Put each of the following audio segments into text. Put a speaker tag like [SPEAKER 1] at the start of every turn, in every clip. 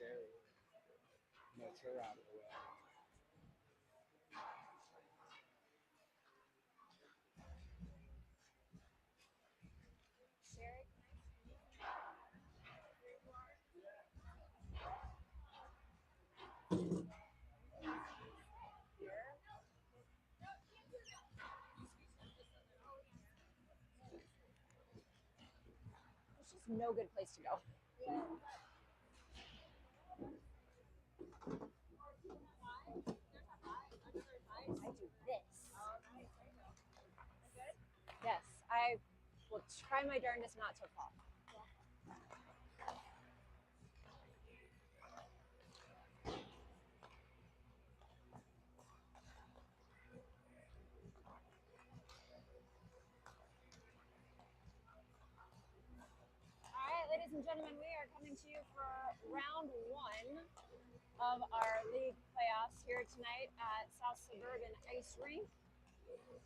[SPEAKER 1] scary. Nuts her out of the way.
[SPEAKER 2] Sherry, it's just no good place to go. I do this. Yes, I will try my darndest not to fall. All right, ladies and gentlemen, we are coming to you for round one of our league playoffs here tonight at South Suburban Ice Rink.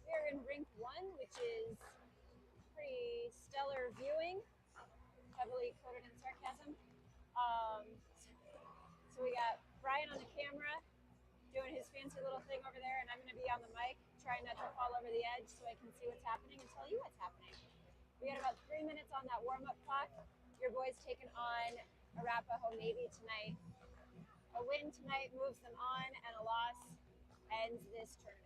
[SPEAKER 2] We're in rink one, which is pretty stellar viewing, heavily coated in sarcasm. Um, so we got Brian on the camera doing his fancy little thing over there, and I'm going to be on the mic trying not to fall over the edge so I can see what's happening and tell you what's happening. We got about 3 minutes on that warm-up clock. Your boys taking on Arapahoe Navy tonight. A win tonight moves them on, and a loss ends this tournament.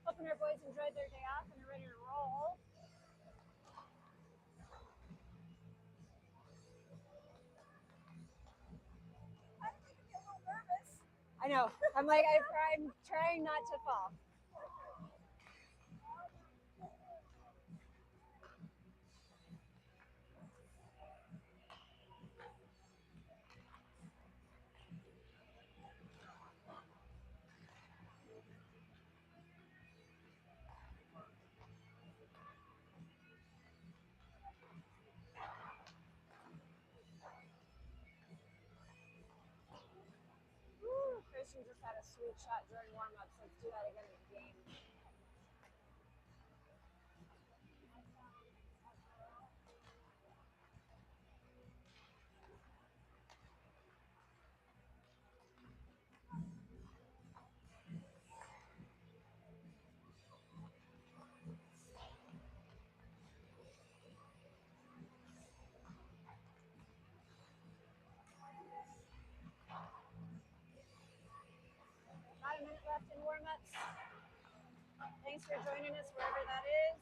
[SPEAKER 2] Hoping our boys enjoyed their day off and are ready to roll. I know. I'm trying not to fall. Woo, Christian just had a sweet shot during warm-ups. Let's do that again in the game. About a minute left in warm-ups. Thanks for joining us wherever that is.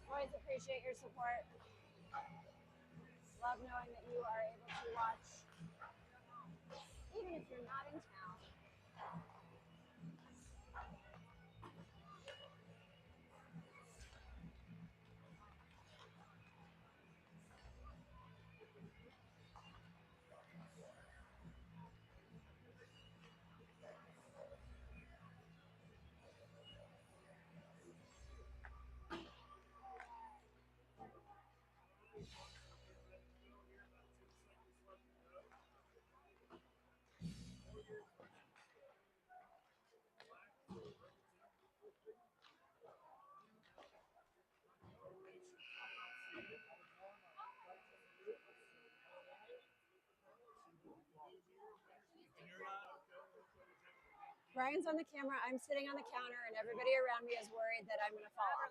[SPEAKER 2] Always appreciate your support. Love knowing that you are able to watch, even if you're not in town. Brian's on the camera, I'm sitting on the counter, and everybody around me is worried that I'm going to fall off.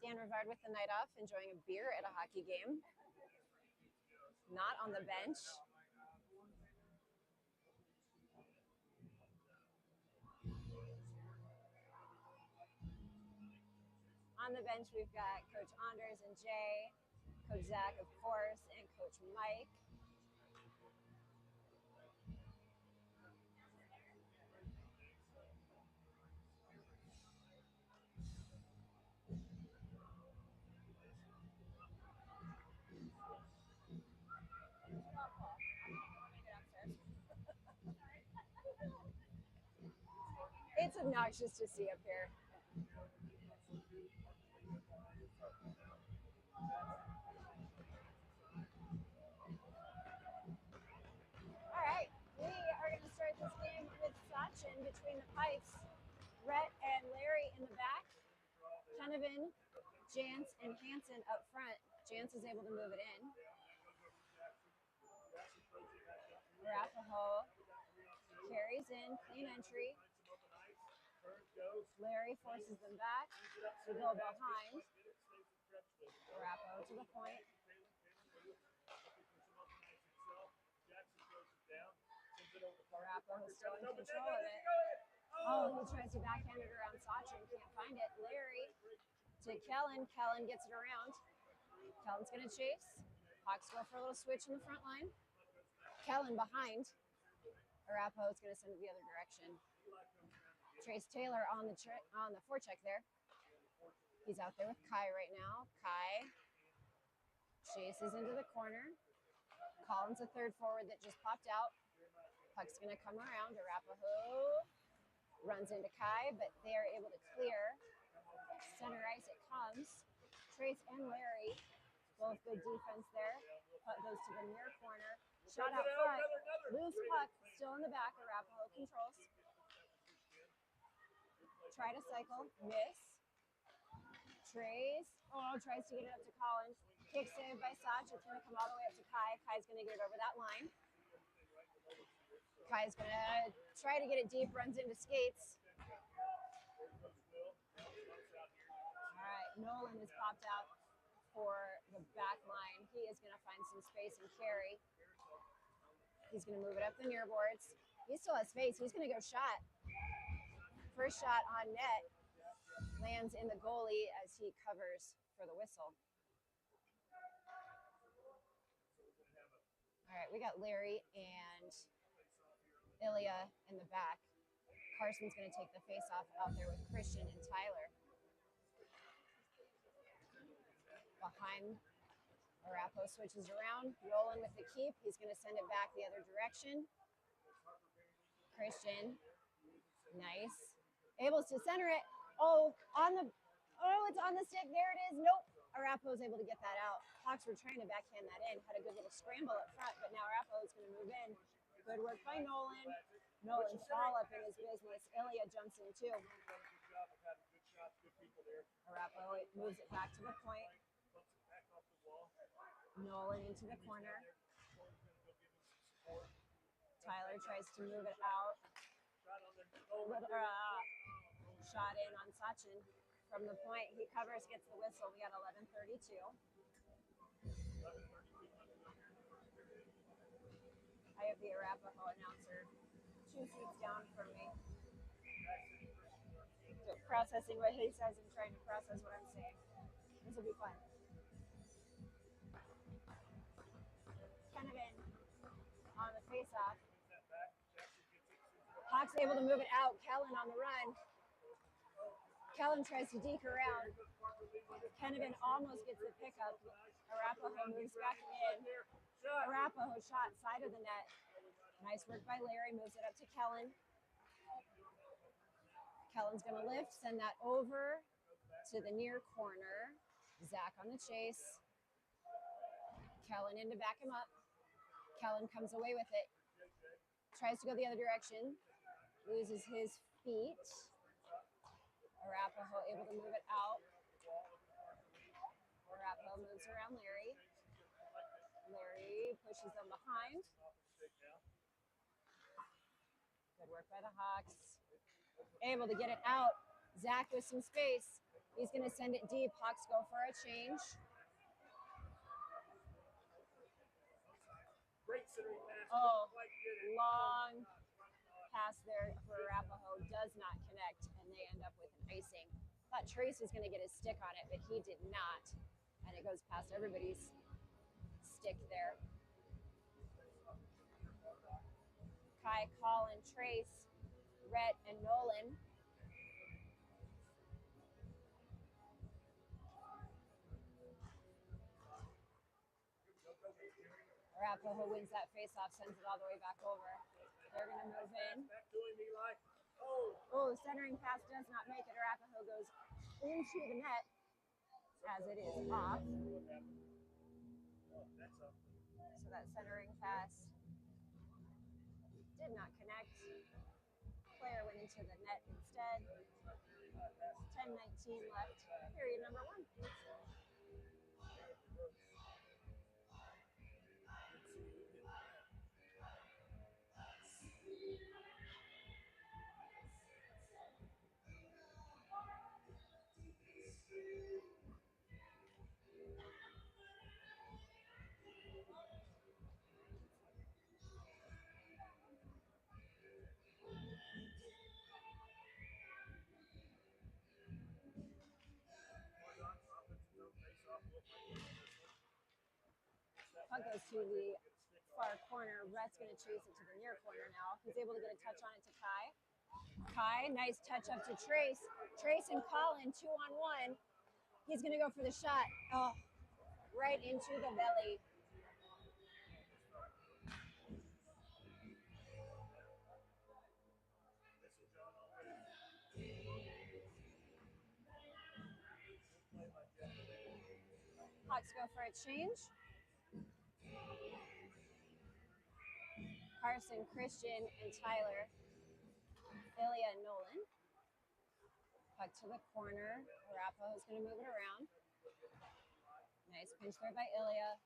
[SPEAKER 2] Dan Rivard with the night off, enjoying a beer at a hockey game. Not on the bench. On the bench, we've got Coach Anders and Jay, Coach Zach, of course, and Coach Mike. It's obnoxious to see up here. All right, we are going to start this game with Sachin between the pipes. Rhett and Larry in the back. Kenevin, Jance, and Hanson up front. Jance is able to move it in. Arapahoe carries in, clean entry. Larry forces them back to go behind. Arapahoe to the point. Arapahoe still in control of it. Oh, he tries to backhand it around Sachin, can't find it. Larry to Kellen. Kellen gets it around. Kellen's going to chase. Hawks go for a little switch in the front line. Kellen behind. Arapahoe's going to send it the other direction. Trace Taylor on the forecheck there. He's out there with Kai right now. Kai chases into the corner. Collins, a third forward that just popped out. Puck's going to come around. Arapahoe runs into Kai, but they're able to clear. Center ice it comes. Trace and Larry, both good defense there. Puck goes to the near corner. Shot out front. Loose puck, still in the back. Arapahoe controls. Try to cycle, miss. Trace, tries to get it up to Collins. Kick save by Sach. It's going to come all the way up to Kai. Kai's going to get it over that line. Kai's going to try to get it deep, runs into skates. All right, Nolan is popped out for the back line. He is going to find some space and carry. He's going to move it up the near boards. He still has space. He's going to go shot. First shot on net lands in the goalie as he covers for the whistle. All right, we got Larry and Ilya in the back. Carson's going to take the face-off out there with Christian and Tyler. Behind, Arapahoe switches around. Nolan with the keep. He's going to send it back the other direction. Christian, nice. Able to center it. It's on the stick. There it is. Nope. Arapahoe's able to get that out. Hawks were trying to backhand that in. Had a good little scramble up front, but now Arapahoe's going to move in. Good work by Nolan. Nolan fall up in his business. Ilya jumps in too. Arapahoe moves it back to the point. Nolan into the corner. Tyler tries to move it out. Shot in on Sachin from the point. He covers, gets the whistle. We got 11:32. I have the Arapahoe announcer 2 seats down from me. So processing what he says and trying to process what I'm saying. This will be fun. Kenevin on the face-off. Hawks able to move it out. Kellen on the run. Kellen tries to deke around. Kenevin almost gets the pickup. Arapahoe moves back in. Arapahoe shot side of the net. Nice work by Larry. Moves it up to Kellen. Kellen's going to lift, send that over to the near corner. Zach on the chase. Kellen in to back him up. Kellen comes away with it. Tries to go the other direction. Loses his feet. Arapahoe able to move it out. Arapahoe moves around Larry. Larry pushes them behind. Good work by the Hawks. Able to get it out. Zach with some space. He's going to send it deep. Hawks go for a change. Oh, long pass there for Arapahoe does not connect, and they end up with an icing. Thought Trace was going to get his stick on it, but he did not, and it goes past everybody's stick there. Kai, Colin, Trace, Rhett, and Nolan. Arapahoe wins that face-off, sends it all the way back over. They're going to move in. Oh, centering pass does not make it. Arapahoe goes into the net as it is off. So that centering pass did not connect. Player went into the net instead. 10:19 left, period number 1. Puck goes to the far corner. Rhett's going to chase it to the near corner now. He's able to get a touch on it to Kai. Kai, nice touch up to Trace. Trace and Colin, 2-on-1. He's going to go for the shot. Oh, right into the belly. Hawks go for a change. Carson, Christian, and Tyler. Ilya and Nolan. Puck to the corner. Arapahoe's going to move it around. Nice pinch there by Ilya.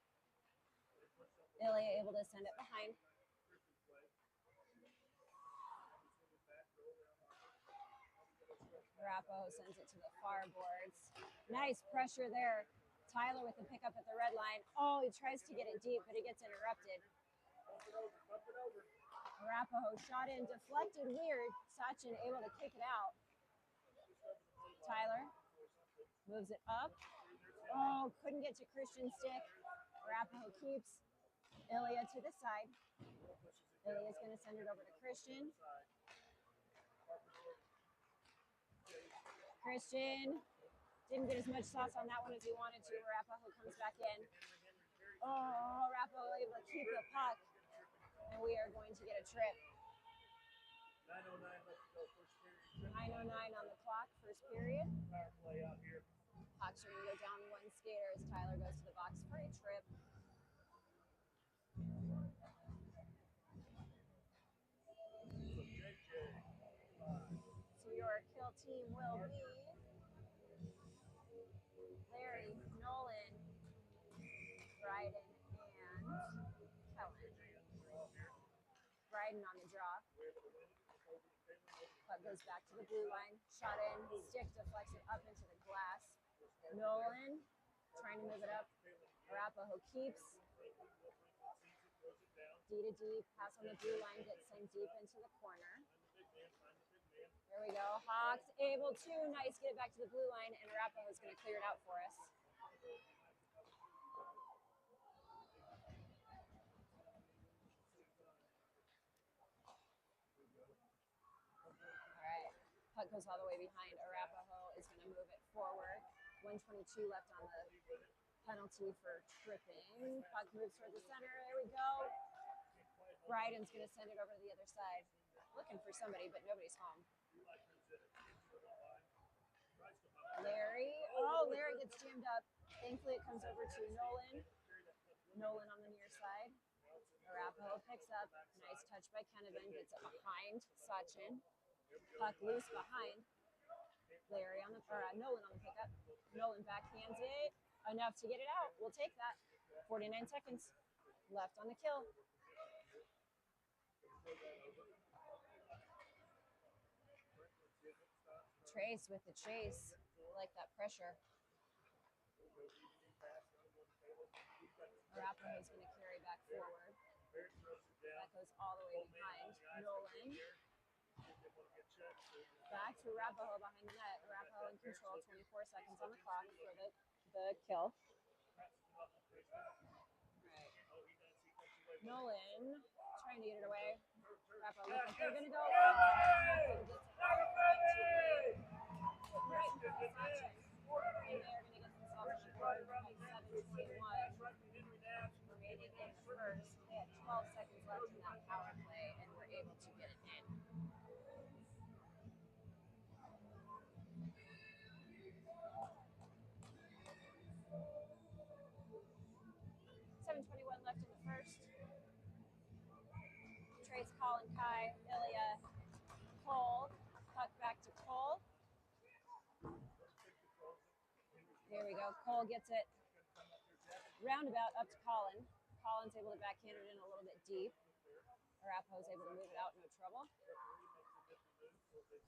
[SPEAKER 2] Ilya able to send it behind. Arapahoe sends it to the far boards. Nice pressure there. Tyler with the pickup at the red line. Oh, he tries to get it deep, but he gets interrupted. Arapahoe shot in, deflected weird. Sachin able to kick it out. Tyler moves it up. Oh, couldn't get to Christian's stick. Arapahoe keeps. Ilya to the side. Ilya's going to send it over to Christian. Christian didn't get as much sauce on that one as he wanted to. Arapahoe comes back in. Oh, Arapahoe able to keep the puck. And we are going to get a trip. 9:09 on the clock, first period. Hawks are going to go down one skater as Tyler goes to the box for a trip. So your kill team will be Larry, Nolan, Bryden, and Kellen. Bryden on the draw. Puck goes back to the blue line. Shot in. Stick deflects it up into the glass. Nolan trying to move it up. Arapahoe keeps. D to D. Pass on the blue line. Gets sent deep into the corner. There we go. Hawks able to. Nice. Get it back to the blue line. And Arapahoe is going to clear it out for us. Puck goes all the way behind. Arapahoe is going to move it forward. 1:22 left on the penalty for tripping. Puck moves toward the center. There we go. Bryden's going to send it over to the other side. Looking for somebody, but nobody's home. Larry. Oh, Larry gets jammed up. Thankfully, it comes over to Nolan. Nolan on the near side. Arapahoe picks up. Nice touch by Kennevan. Gets it behind Sachin. Puck loose behind. Larry on the Nolan on the pickup. Nolan backhands it. Enough to get it out. We'll take that. 49 seconds left on the kill. Trace with the chase. like that pressure. Arapahoe is going to carry back forward. That goes all the way behind Nolan. Back to Arapahoe behind the net. Arapahoe in control, 24 seconds on the clock for the kill. Right. Nolan trying to get it away. Arapahoe looks like they're going to go. Arapahoe gets it right in front of Sachin. And they're going to get themselves on the board at 7:21 remaining in the first. They had 12 seconds left in that power play and were able to get it in. 7:21 left in the first. Trace, Colin, Kai, Ilya, Cole. Puck back to Cole. There we go. Cole gets it roundabout up to Colin. Colin's able to backhand it in a little bit deep. Arapahoe's able to move it out, no trouble.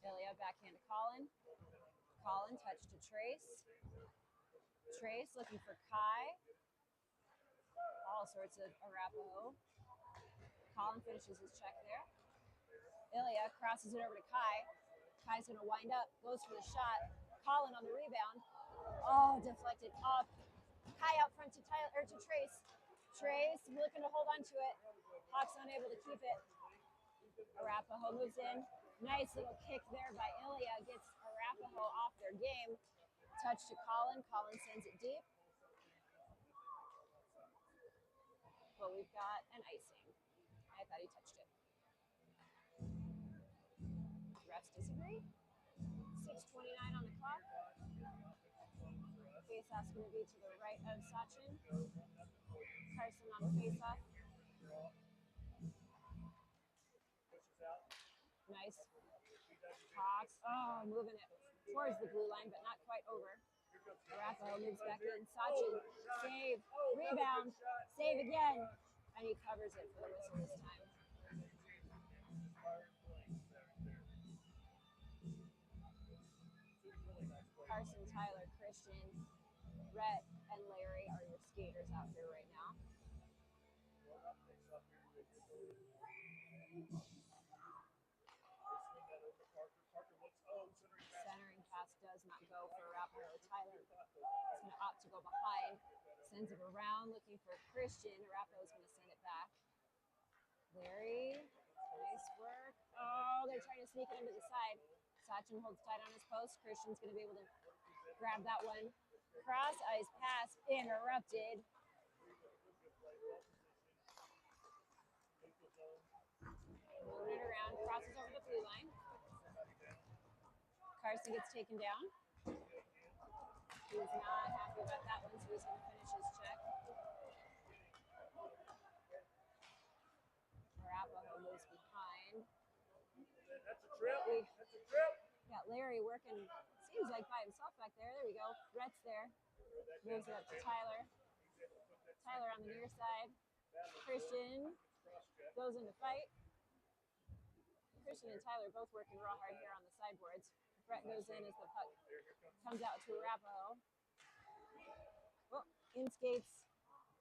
[SPEAKER 2] Ilya backhand to Colin. Colin touch to Trace. Trace looking for Kai. All sorts of Arapahoe. Colin finishes his check there. Ilya crosses it over to Kai. Kai's going to wind up, goes for the shot. Colin on the rebound. Oh, deflected up. Kai out front to Tyler or to Trace. Trace looking to hold on to it. Hawks unable to keep it. Arapahoe moves in. Nice little kick there by Ilya. Gets Arapahoe off their game. Touch to Colin. Colin sends it deep. But we've got an icing. I thought he touched it. Refs disagree. 6:29 on the clock. Faceoff's going to be to the right of Sachin. Carson on the faceoff. Nice. Hawks. Oh, moving it towards the blue line, but not quite over. Arapahoe moves back in. Sachin. Save. Rebound. Save again. And he covers it for the whistle this time. Carson, Tyler, Christian, Rhett, and Larry are your skaters out here right now. Centering pass does not go for Arapahoe. Tyler is going to opt to go behind. Sends it around looking for Christian. Arapahoe is going to send it back. Larry, nice work. Oh, they're trying to sneak it into the side. Sachin holds tight on his post. Christian's going to be able to grab that one. Cross ice pass interrupted. Moving it around, crosses over the blue line. Carson gets taken down. He's not happy about that one, so he's going to finish his check. Arapahoe moves behind.
[SPEAKER 1] That's a trip. That's a trip.
[SPEAKER 2] Got Larry working, seems like by himself back there. There we go. Rhett's there. Moves it up to Tyler. Tyler on the near side. Christian goes into fight. Christian and Tyler both working real hard here on the sideboards. Brett goes in as the puck comes out to Arapahoe. Oh, in skates.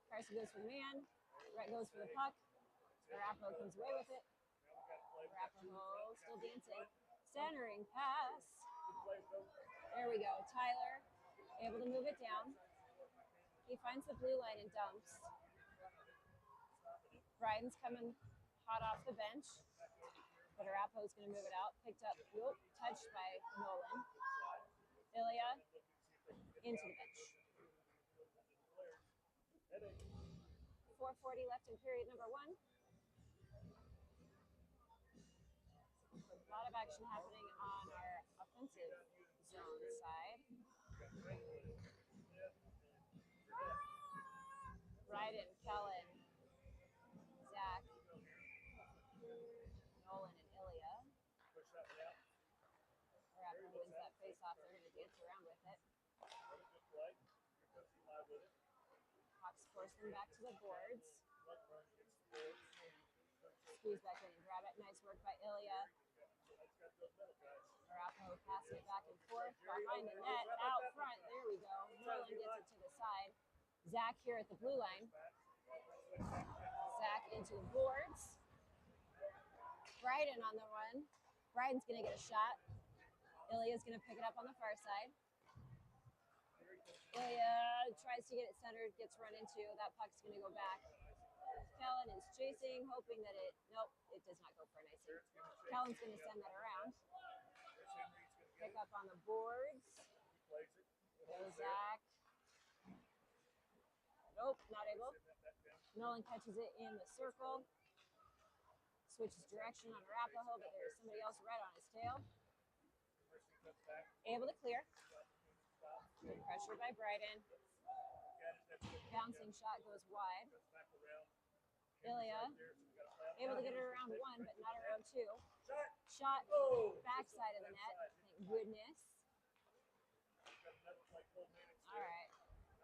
[SPEAKER 2] Carson goes for the man. Brett goes for the puck. Arapahoe comes away with it. Arapahoe still dancing. Centering pass. There we go. Tyler able to move it down. He finds the blue line and dumps. Bryden's coming hot off the bench. But Arapahoe's going to move it out. Picked up, touched by Nolan. Ilya into the bench. 4:40 left in period number 1. A lot of action happening on our offensive zone side. Bryden, Kellen, Zach, Nolan, and Ilya. Arapahoe wins that face-off. They're going to dance around with it. Hawks force them back to the boards. Squeeze back in and grab it. Nice work by Ilya. Arapahoe pass passing it back and forth behind the net, out front. There we go. Merlin gets it to the side. Zach here at the blue line. Zach into the boards. Bryden on the run. Bryden's going to get a shot. Ilya's going to pick it up on the far side. Ilya tries to get it centered, gets run into. That puck's going to go back. Kellen is chasing, hoping that nope, it does not go for an icing. Kellen's going to send that around. Pick up on the boards. Goes Zach. Nope, not able. Nolan catches it in the circle. Switches direction on Arapahoe, but there's somebody else right on his tail. Able to clear. Good pressure by Bryden. Bouncing shot goes wide. Ilya able to get it around one, but not around two. Shot backside of the net. Thank goodness. All right.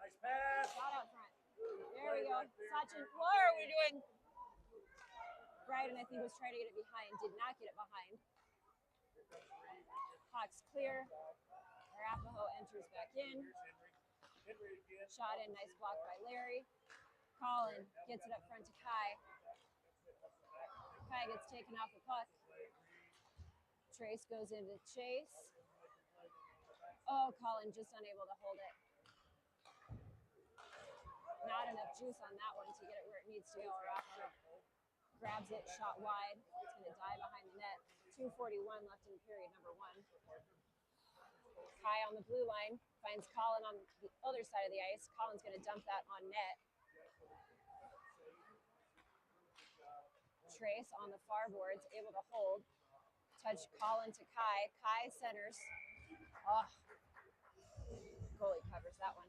[SPEAKER 1] Nice pass.
[SPEAKER 2] Shot out front. There we go. Sachin, what are we doing? Bryden, I think, was trying to get it behind. Did not get it behind. Puck's clear. Arapahoe enters back in. Shot in. Nice block by Larry. Colin gets it up front to Kai. Kai gets taken off the puck. Trace goes into chase. Oh, Colin just unable to hold it. Not enough juice on that one to get it where it needs to go. Arapahoe grabs it, shot wide. It's going to die behind the net. 2:41 left in period number one. Kai on the blue line finds Colin on the other side of the ice. Colin's going to dump that on net. Trace on the far boards, able to hold. Touch Colin to Kai. Kai centers. Oh, goalie covers that one.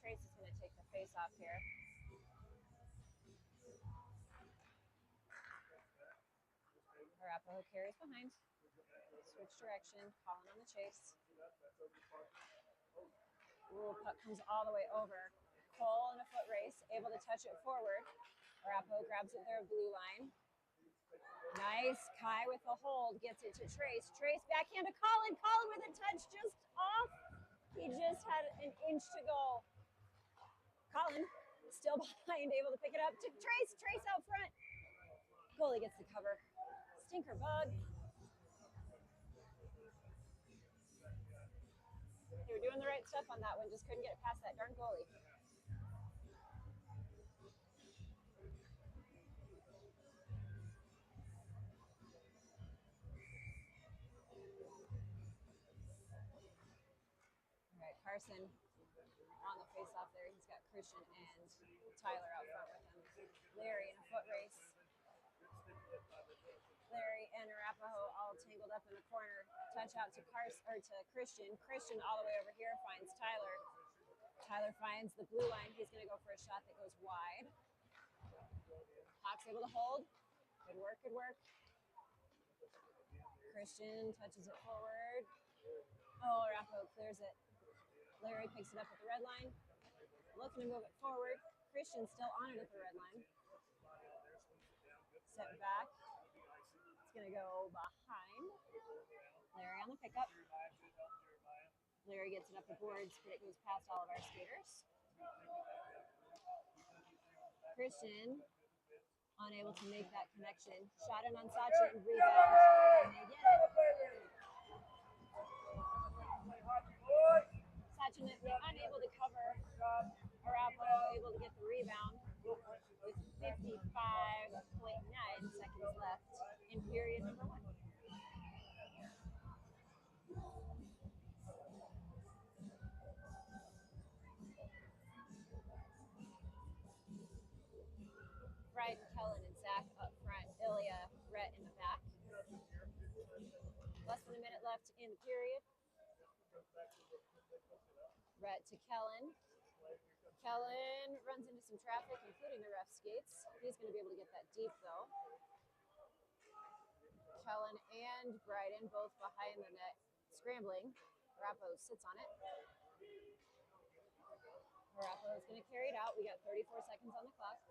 [SPEAKER 2] Trace is going to take the face off here. Arapahoe carries behind. Switch direction. Colin on the chase. Ooh, puck comes all the way over. Cole in a foot race, able to touch it forward. Arapahoe grabs it there, blue line. Nice. Kai with the hold, gets it to Trace. Trace backhand to Colin. Colin with a touch just off. He just had an inch to go. Colin still behind, able to pick it up to Trace. Trace out front. Goalie gets the cover. Stinker bug. They were doing the right stuff on that one, just couldn't get it past that darn goalie. All right, Carson on the face-off there. He's got Christian and Tyler out front with him. Larry in a foot race. Larry and Arapahoe all tangled up in the corner. Touch out to Christian. Christian all the way over here finds Tyler. Tyler finds the blue line. He's going to go for a shot that goes wide. Hawk's able to hold. Good work, good work. Christian touches it forward. Oh, Arapahoe clears it. Larry picks it up at the red line. Looking to move it forward. Christian still on it at the red line. Set back. It's going to go behind. Larry on the pickup. Larry gets it up the boards, but it goes past all of our skaters. Christian unable to make that connection. Shot in on Sachin, rebound, and they get it. Sachin unable to cover. Arapahoe able to get the rebound with 55.9 seconds left in period number one. Bryden, Kellen, and Zach up front. Ilya, Rhett in the back. Less than a minute left in the period. Rhett to Kellen. Kellen runs into some traffic, including the ref skates. He's going to be able to get that deep, though. Kellen and Bryden both behind the net, scrambling. Arapahoe sits on it. Arapahoe is going to carry it out. We got 34 seconds on the clock.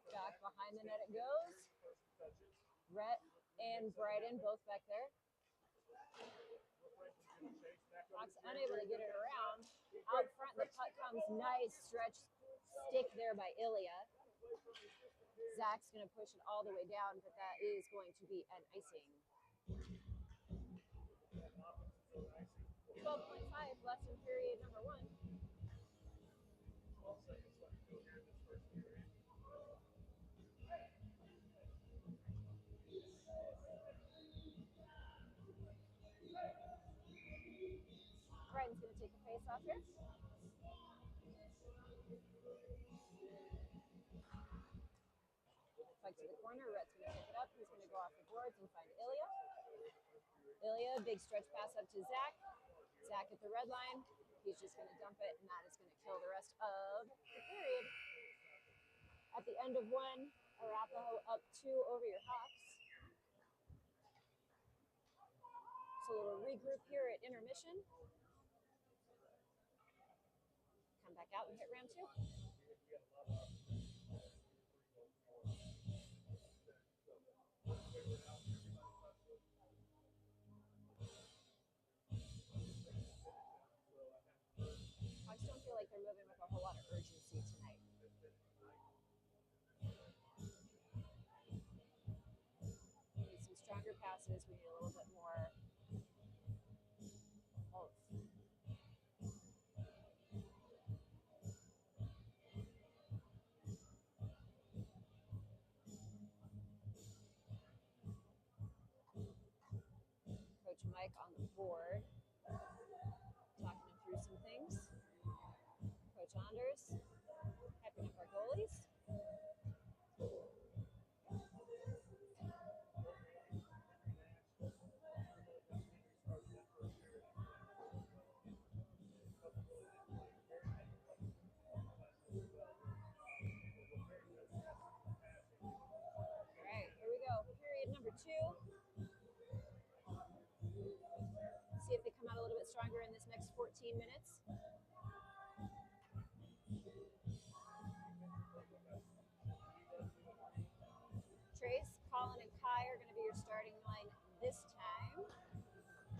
[SPEAKER 2] Back behind the net it goes. Rhett and Bryden both back there. Fox unable to get it around. Out front, the puck comes. Nice stretch stick there by Ilya. Zach's going to push it all the way down, but that is going to be an icing. 12.5 left in period number 1. Bryden's going to take the face off here. Puck to the corner. Rhett's going to pick it up. He's going to go off the boards and find Ilya. Ilya, big stretch pass up to Zach. Zach at the red line. He's just going to dump it, and that is going to kill the rest of the period. At the end of 1, Arapahoe up 2 over your Hawks. So we'll regroup here at intermission. Come back out and hit round 2. I just don't feel like they're moving with a whole lot of urgency tonight. We need some stronger passes. We need a little bit more of Coach Mike on the board, talking him through some things. Coach Anders, hyping up our goalies. All right, here we go. Period number 2. See if they come out a little bit stronger in this next 14 minutes. Trace, Colin, and Kai are going to be your starting line this time,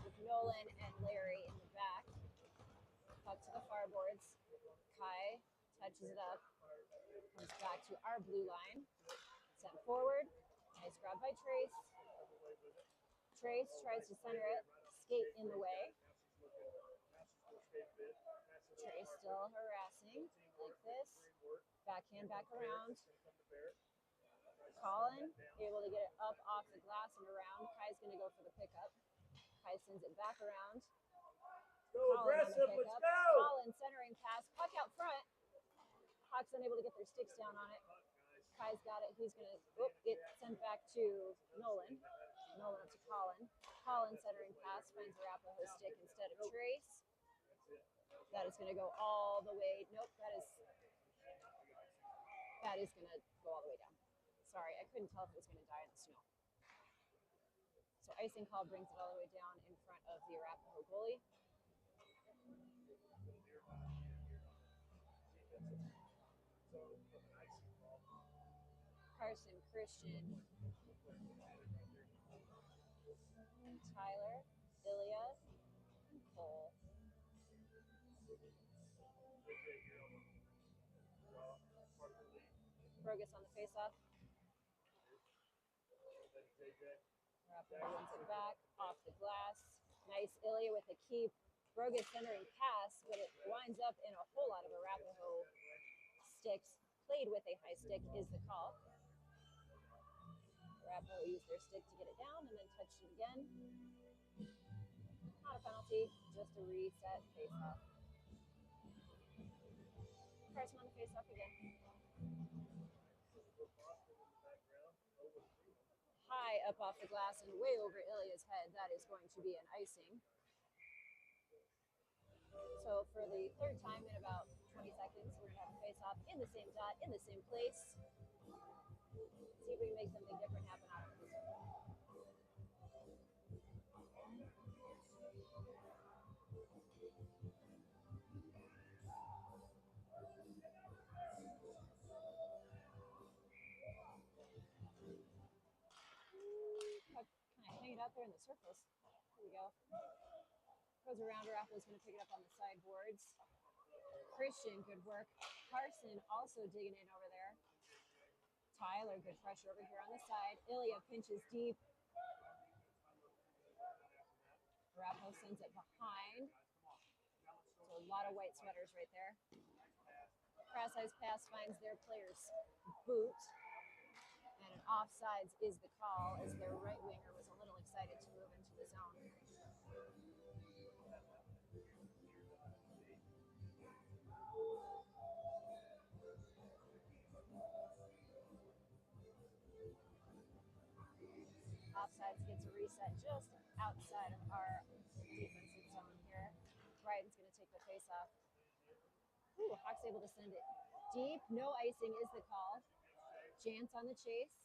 [SPEAKER 2] with Nolan and Larry in the back. Puck to the far boards. Kai touches it up, comes back to our blue line. Sent forward. Nice grab by Trace. Trace tries to center it. Skate in the way. Trace still harassing like this. Backhand back around. Colin able to get it up off the glass and around. Kai's going to go for the pickup. Kai sends it back around.
[SPEAKER 1] Go aggressive, let's go!
[SPEAKER 2] Colin centering pass. Puck out front. Hawks unable to get their sticks down on it. Kai's got it. He's going to get sent back to Nolan. Nolan up to Colin. Colin centering pass finds Arapahoe stick instead of Trace. That is going to go all the way. Nope, that is going to go all the way down. Sorry, I couldn't tell if it was going to die in the snow. So icing call brings it all the way down in front of the Arapahoe goalie. Carson, Christian, Tyler, Ilya, and Cole. Brogus on the face-off. Arapahoe wins it back, off the glass. Nice Ilya with a keep. Brogus centering pass, but it winds up in a whole lot of Arapahoe sticks. Played with a high stick is the call. Arapahoe used their stick to get it down and then touched it again. Not a penalty, just a reset face-off. Carson on the face-off again. High up off the glass and way over Ilya's head. That is going to be an icing. So for the third time in about 20 seconds, we're going to have a face-off in the same dot, in the same place. See if we can make something different happen out of this. out there in the circles. Here we go. Goes around. Arapahoe's going to pick it up on the sideboards. Christian, good work. Carson also digging in over there. Tyler, good pressure over here on the side. Ilya pinches deep. Arapahoe sends it behind. So a lot of white sweaters right there. Cross ice pass finds their player's boot. And an offsides is the call as their right winger was a little excited to move into the zone. Offsides gets a reset just outside of our defensive zone here. Bryden's going to take the face off. Ooh, Hawk's able to send it deep. No icing is the call. Jance on the chase.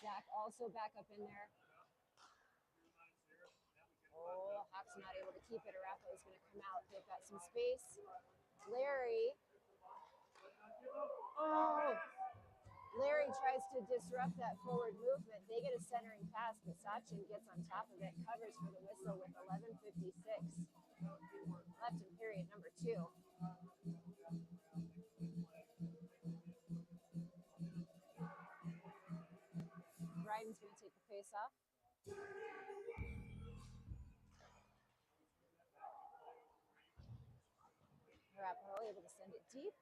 [SPEAKER 2] Zach also back up in there. Oh, Hawk's not able to keep it. Arapahoe is going to come out. They've got some space. Larry. Oh, Larry tries to disrupt that forward movement. They get a centering pass, but Sachin gets on top of it, covers for the whistle with 11:56 left in period number 2. Bryden's going to take the face off. Arapahoe able to send it deep.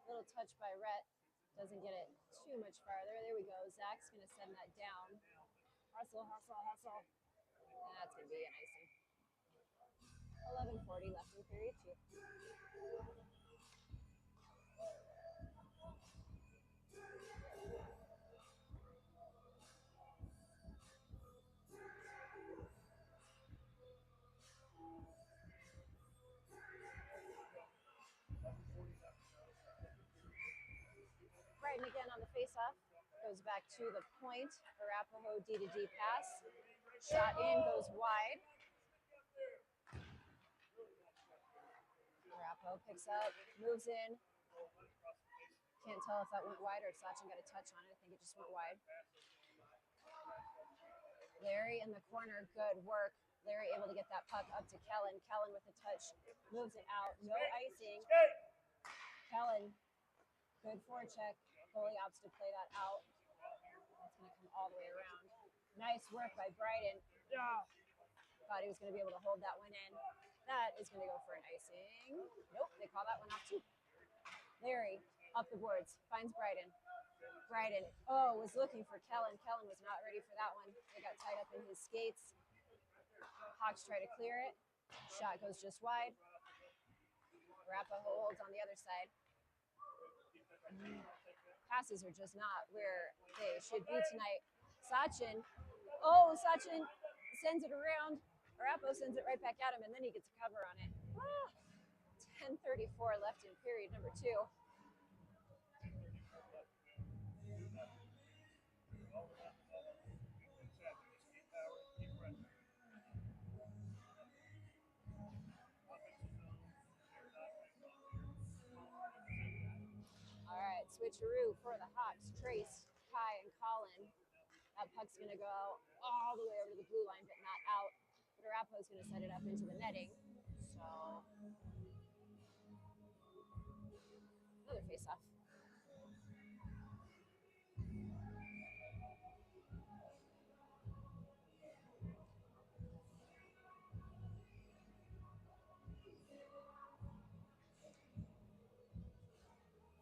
[SPEAKER 2] Little touch by Rhett. Doesn't get it too much farther. There we go. Zach's going to send that down. Hustle, hustle, hustle. And that's going to be an icing. 11:40 left in period 2. Bryden again on the face-off. Goes back to the point. Arapahoe D to D pass. Shot in, goes wide. Arapahoe picks up, moves in. Can't tell if that went wide or if Sachin got a touch on it. I think it just went wide. Larry in the corner, good work. Larry able to get that puck up to Kellen. Kellen with a touch, moves it out. No icing. Kellen, good forecheck. Goalie opts to play that out. It's going to come all the way around. Nice work by Bryden. Thought he was going to be able to hold that one in. That is going to go for an icing. Nope, they call that one off too. Larry up the boards, finds Bryden. Bryden, was looking for Kellen. Kellen was not ready for that one. They got tied up in his skates. Hawks try to clear it. Shot goes just wide. Arapahoe holds on the other side. Passes are just not where they should be tonight. Sachin sends it around. Arapahoe sends it right back at him, and then he gets a cover on it. 10:34 left in period number 2. All right, switcheroo for the Hawks. Trace, Kai, and Colin. That puck's going to go all the way over to the blue line, but not out. But Arapahoe's going to set it up into the netting. So, another face-off.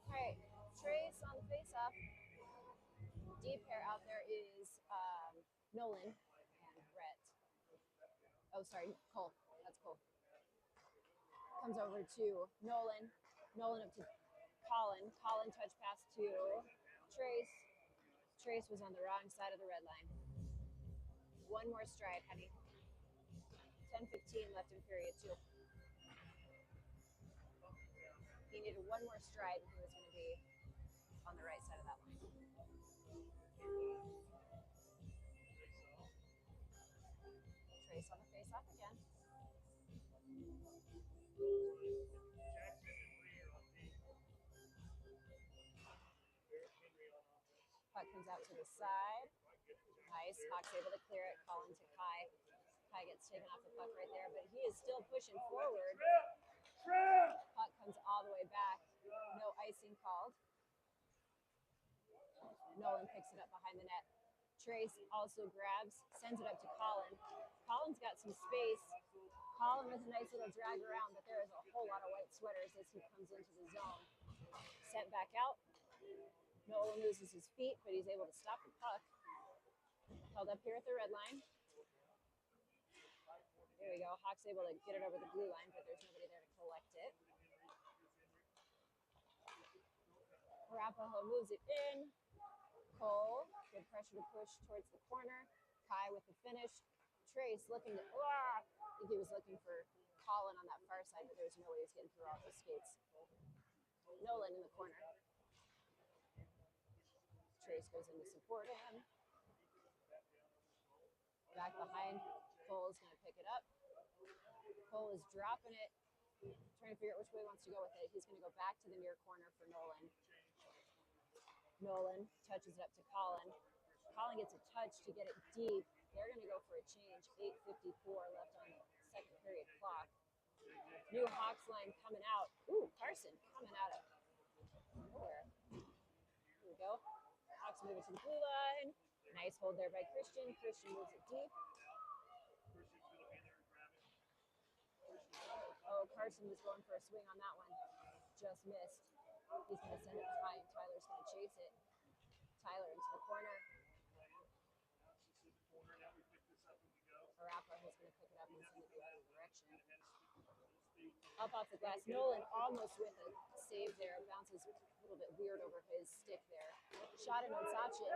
[SPEAKER 2] All right, Trace on the face-off. Deep pair out there is Nolan and Rhett. Oh, sorry, Cole. That's Cole. Comes over to Nolan. Nolan up to Colin. Colin touch pass to Trace. Trace was on the wrong side of the red line. One more stride, honey. 10:15 left in period 2. He needed one more stride and he was going to be on the right side of that line. Trace on the face-off again. Puck comes out to the side. ice. Hawk's able to clear it. Colin to Kai. Kai gets taken off the puck right there, but he is still pushing forward. Puck comes all the way back. No icing called. Nolan picks it up behind the net. Trace also grabs, sends it up to Colin. Colin's got some space. Colin with a nice little drag around, but there is a whole lot of white sweaters as he comes into the zone. Sent back out. Nolan loses his feet, but he's able to stop the puck. Held up here at the red line. There we go. Hawk's able to get it over the blue line, but there's nobody there to collect it. Arapahoe moves it in. Cole, good pressure to push towards the corner. Kai with the finish. Trace looking to, I think he was looking for Colin on that far side, but there was no way he was getting through all those skates. Nolan in the corner. Trace goes in to support him. Back behind, Cole is going to pick it up. Cole is dropping it, trying to figure out which way he wants to go with it. He's going to go back to the near corner for Nolan. Nolan touches it up to Colin. Colin gets a touch to get it deep. They're going to go for a change. 8:54 left on the second period clock. New Hawks line coming out. Ooh, Carson coming out of nowhere. Here we go. Hawks move it to the blue line. Nice hold there by Christian. Christian moves it deep. Oh, Carson was going for a swing on that one. Just missed. He's going to send it behind. Tyler's going to chase it. Tyler into the corner. Arapahoe is going to pick it up and send it the other direction. Up off the glass. Nolan almost with a save there. Bounces a little bit weird over his stick there. Shot it on Sachin.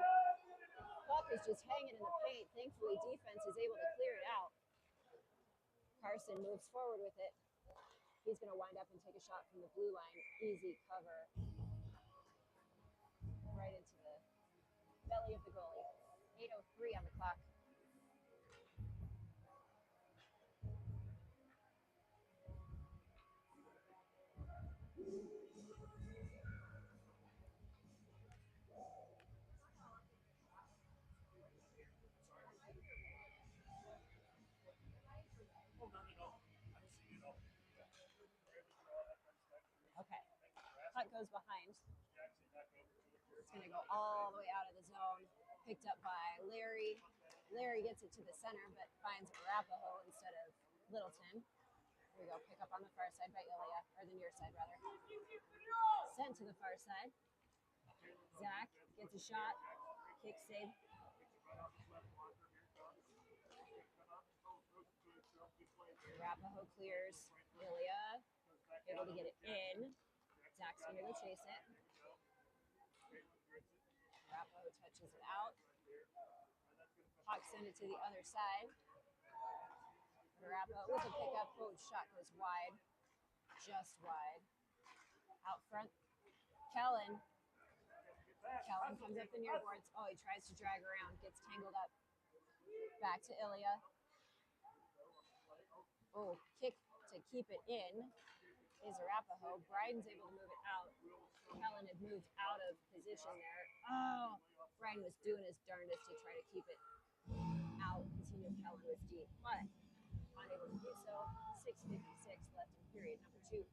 [SPEAKER 2] Puck is just hanging in the paint. Thankfully, defense is able to clear it out. Carson moves forward with it. He's going to wind up and take a shot from the blue line. Easy cover. Right into the belly of the goalie. 8:03 on the clock. Okay. Puck goes behind. It's going to go all the way out of the zone. Picked up by Larry. Larry gets it to the center, but finds Arapahoe instead of Littleton. Here we go. Pick up on the far side by Ilya, or the near side, rather. Sent to the far side. Zach gets a shot. Kick save. Arapahoe clears. Ilya able to get it in. Zach's going to go chase it. Arapahoe touches it out. Hawks send it to the other side. Arapahoe with a pickup. Oh, shot goes wide. Just wide. Out front. Kellen comes up the near boards. Oh, he tries to drag around. Gets tangled up. Back to Ilya. Oh, kick to keep it in is Arapahoe. Bryden's able to move it out. Kellen had moved out of position there. Oh, Bryden was doing his darndest to try to keep it out because he knew Kellen was deep, but unable to do so. 6:56 left in period number 2.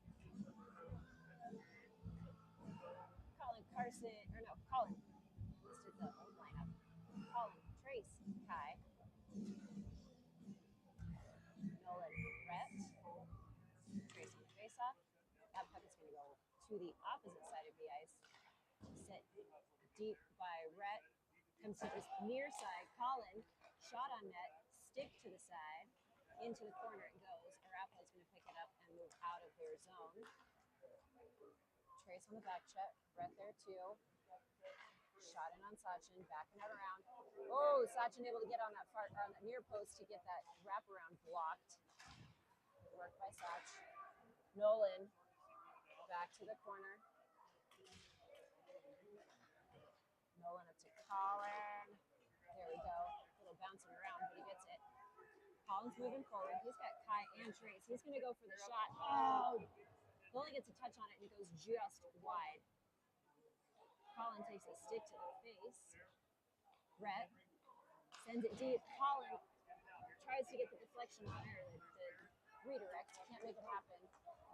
[SPEAKER 2] Colin listed the old lineup. Colin, Trace, Kai, Nolan, Rhett, Trace on the face-off. That puck is going to go to the opposite side of the ice. Set deep by Rhett. Comes to this near side. Colin, shot on net, stick to the side. Into the corner it goes. Arapahoe is going to pick it up and move out of their zone. Trace on the back check. Rhett there too. Shot in on Sachin, backing it around. Oh, Sachin able to get on that near post to get that wraparound blocked. Work by Sach. Nolan back to the corner. Nolan up to Colin. There we go. A little bouncing around, but he gets it. Colin's moving forward. He's got Kai and Trace. He's going to go for the shot. Oh! Goalie gets a touch on it and goes just wide. Colin takes a stick to the face. Rhett Sends it deep. Colin tries to get the deflection on her, the redirect. Can't make it happen.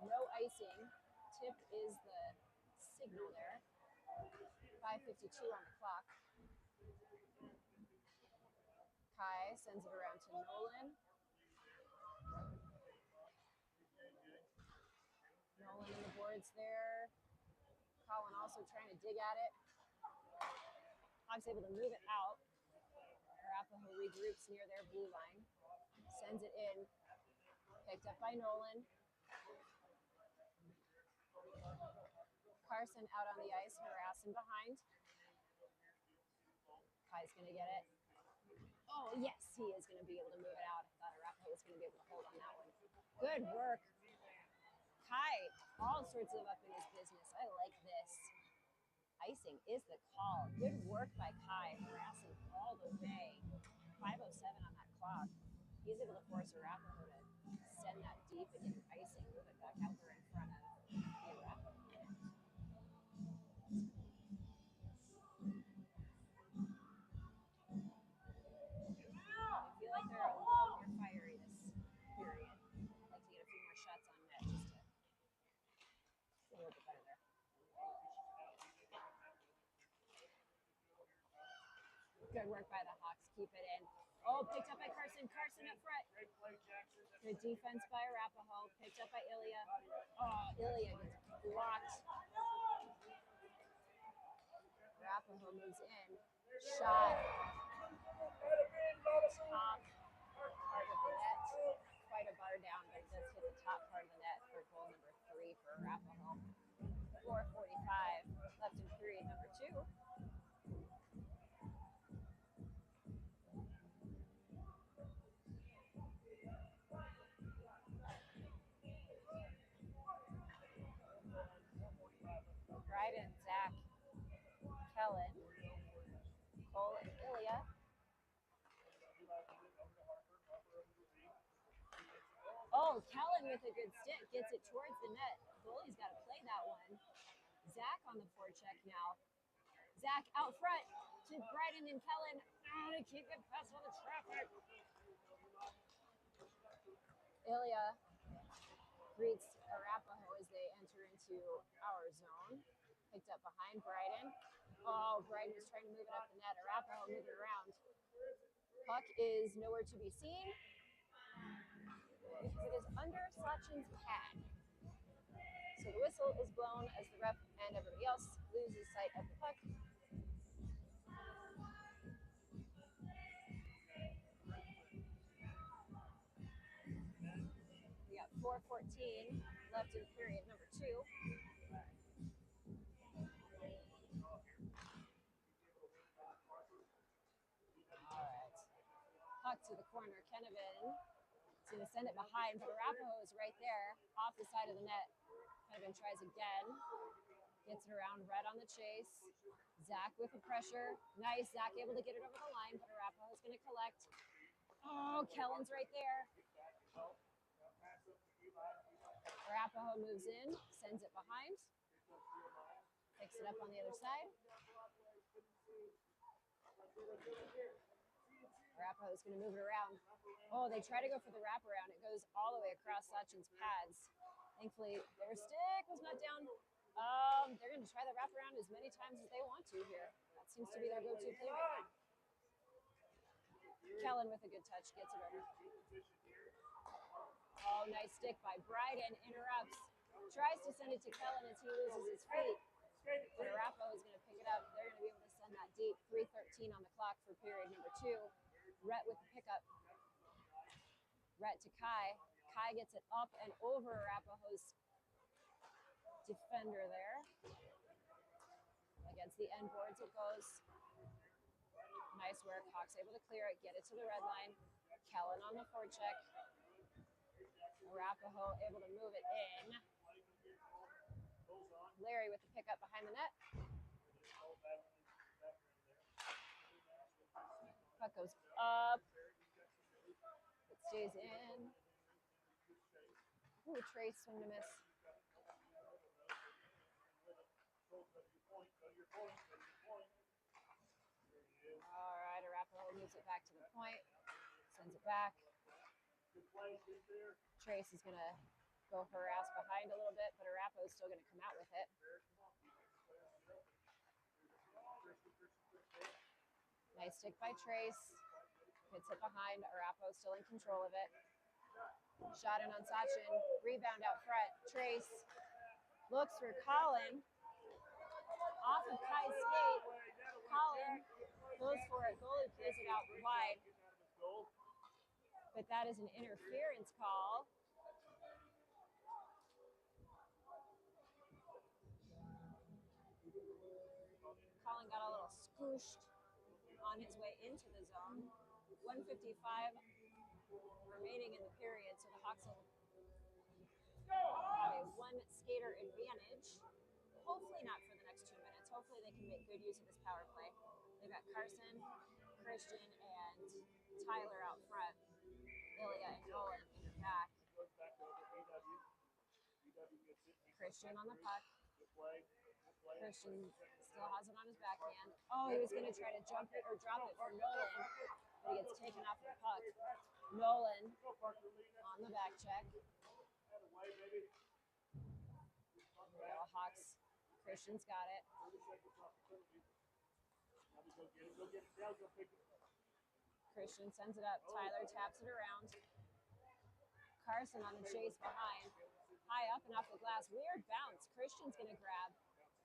[SPEAKER 2] No icing. Tip is the signal there. 5:52 on the clock. Kai sends it around to Nolan. Nolan in the boards there. Colin also trying to dig at it. Hawks able to move it out. Arapahoe regroups near their blue line. Sends it in. Picked up by Nolan. Carson out on the ice, harassing behind. Kai's going to get it. Oh, yes, he is going to be able to move it out. I thought Arapahoe was going to be able to hold on that one. Good work. Kai, all sorts of up in his business. I like this. Icing is the call. Good work by Kai, harassing all the way. 5:07 on that clock. He's able to force Arapahoe to send that deep and get an icing, move it back out there in front of the Arapahoe. I feel like they're a little more fiery this period. I'd like to get a few more shots on net just to a little bit better there. Good work by the Hawks. Keep it in. Oh, picked up by Carson. Carson up front. Good defense by Arapahoe. Picked up by Ilya. Oh, Ilya gets blocked. Arapahoe moves in. Shot. Top part of the net. Quite a bar down, but it does hit the top part of the net for goal number 3 for Arapahoe. 4:45 left in period number 2. Bryden, Zach, Kellen, Cole, and Ilya. Oh, Kellen with a good stick gets it towards the net. Goalie's got to play that one. Zach on the forecheck now. Zach out front to Bryden and Kellen. Oh, they can't get past all the traffic. Ilya greets Arapahoe as they enter into our zone. Picked up behind Bryden. Oh, Bryden was trying to move it up the net. Arapahoe moving around. Puck is nowhere to be seen because it is under Sachin's pad. So the whistle is blown as the ref and everybody else loses sight of the puck. We got 4:14 left in period number 2. All right. Puck to the corner. Kennevan is going to send it behind, but Arapahoe is right there off the side of the net. Kennevan tries again. Gets it around. Red on the chase. Zach with the pressure. Nice. Zach able to get it over the line, but Arapahoe is going to collect. Oh, Kellen's right there. Arapahoe moves in, sends it behind. Picks it up on the other side. Arapahoe's going to move it around. Oh, they try to go for the wraparound. It goes all the way across Sachin's pads. Thankfully, their stick was not down. They're going to try the wraparound as many times as they want to here. That seems to be their go-to play right now. Kellen with a good touch, gets it over. Oh, nice stick by Bryden, interrupts. Tries to send it to Kellen as he loses his feet. But Arapahoe is going to pick it up. They're going to be able to send that deep. 3:13 on the clock for period number 2. Rhett with the pickup. Rhett to Kai. Kai gets it up and over Arapahoe's defender there. Against the end boards it goes. Nice work. Hawks able to clear it, get it to the red line. Kellen on the forecheck. Arapahoe able to move it in. Larry with the pickup behind the net. Puck goes up. It stays in. Ooh, Trey swing to miss. All right, Arapahoe Arapahoe moves it back to the point, sends it back. Trace is going to go harass behind a little bit, but Arapahoe is still going to come out with it. Nice stick by Trace. Gets it behind. Arapahoe still in control of it. Shot in on Sachin. Rebound out front. Trace looks for Colin. Off of Kai's skate. Colin goes for it. Goalie plays it out wide. But that is an interference call. Colin got a little scooshed on his way into the zone. 1:55 remaining in the period, so the Hawks will have a one skater advantage. Hopefully not for the next 2 minutes. Hopefully they can make good use of this power play. They've got Carson, Christian, and Tyler out front. Ilya and Nolan in the back. Christian on the puck. Christian still has it on his backhand. Oh, he was going to try to jump it or drop it for Nolan, but he gets taken off the puck. Nolan on the back check. Hawks. Christian's got it. Christian sends it up. Tyler taps it around. Carson on the chase behind. High up and off the glass. Weird bounce. Christian's going to grab.